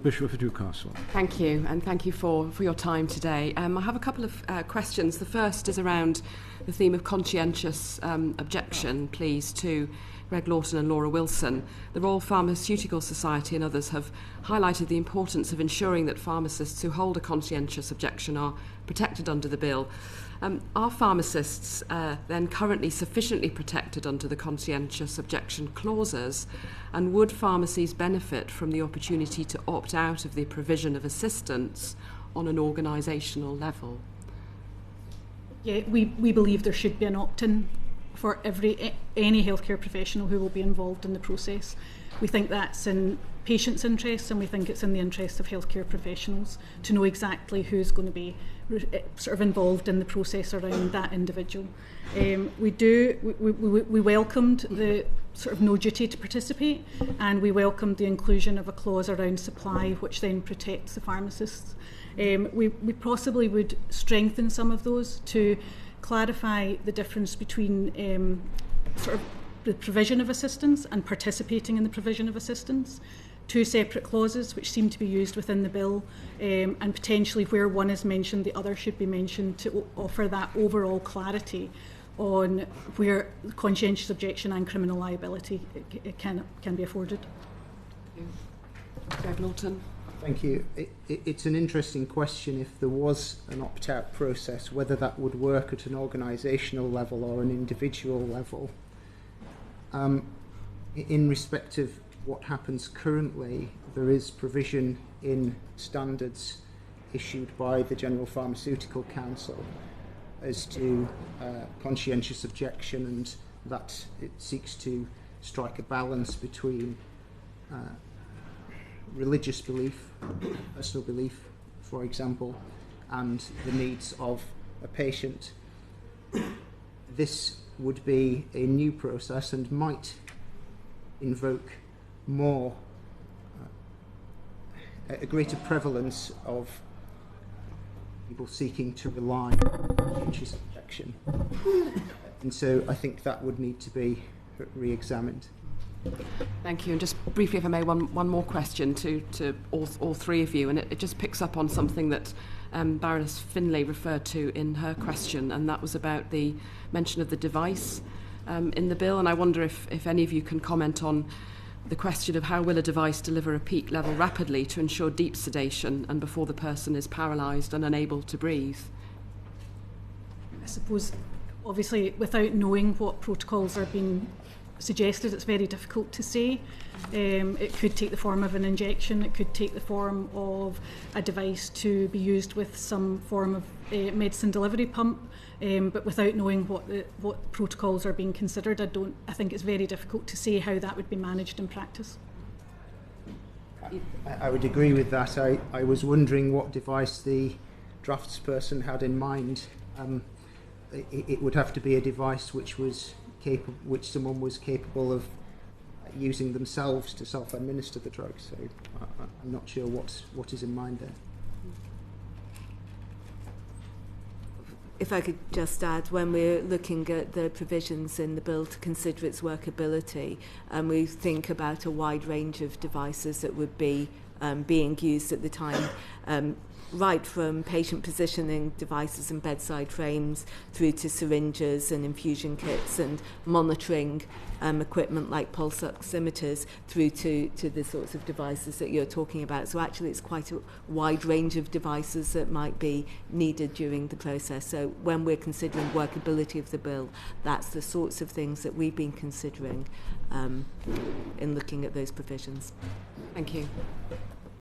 Bishop of Newcastle. Thank you, and thank you for your time today. I have a couple of questions. The first is around the theme of conscientious objection, please, to Greg Lawton and Laura Wilson. The Royal Pharmaceutical Society and others have highlighted the importance of ensuring that pharmacists who hold a conscientious objection are protected under the bill. Are pharmacists then currently sufficiently protected under the conscientious objection clauses, and would pharmacies benefit from the opportunity to opt out of the provision of assistance on an organisational level? Yeah, we believe there should be an opt-in for any healthcare professional who will be involved in the process. We think that's in patients' interests, and we think it's in the interests of healthcare professionals to know exactly who's going to be sort of involved in the process around that individual. We welcomed the sort of no duty to participate, and we welcomed the inclusion of a clause around supply, which then protects the pharmacists. We possibly would strengthen some of those to clarify the difference between sort of the provision of assistance and participating in the provision of assistance. Two separate clauses which seem to be used within the bill, and potentially where one is mentioned, the other should be mentioned to offer that overall clarity on where conscientious objection and criminal liability it can be afforded. Greg Lawton. Thank you. It's an interesting question if there was an opt-out process, whether that would work at an organisational level or an individual level. In respect of what happens currently, there is provision in standards issued by the General Pharmaceutical Council as to conscientious objection, and that it seeks to strike a balance between religious belief, personal belief, for example, and the needs of a patient. This would be a new process and might invoke more, a greater prevalence of people seeking to rely on conscientious objection. And so I think that would need to be re-examined. Thank you. And just briefly, if I may, one more question to all three of you, and it just picks up on something that Baroness Finlay referred to in her question, and that was about the mention of the device in the bill. And I wonder if any of you can comment on the question of how will a device deliver a peak level rapidly to ensure deep sedation and before the person is paralysed and unable to breathe? I suppose, obviously, without knowing what protocols are being suggested, it's very difficult to say. It could take the form of an injection, it could take the form of a device to be used with some form of medicine delivery pump, but without knowing what protocols are being considered, I think it's very difficult to say how that would be managed in practice. I would agree with that. I was wondering what device the draftsperson had in mind. It would have to be a device which someone was capable of using themselves to self-administer the drug. So I'm not sure what is in mind there. If I could just add, when we're looking at the provisions in the bill to consider its workability, we think about a wide range of devices that would be being used at the time, right from patient positioning devices and bedside frames through to syringes and infusion kits and monitoring equipment like pulse oximeters through to the sorts of devices that you're talking about. So actually it's quite a wide range of devices that might be needed during the process. So when we're considering workability of the bill, that's the sorts of things that we've been considering in looking at those provisions. Thank you.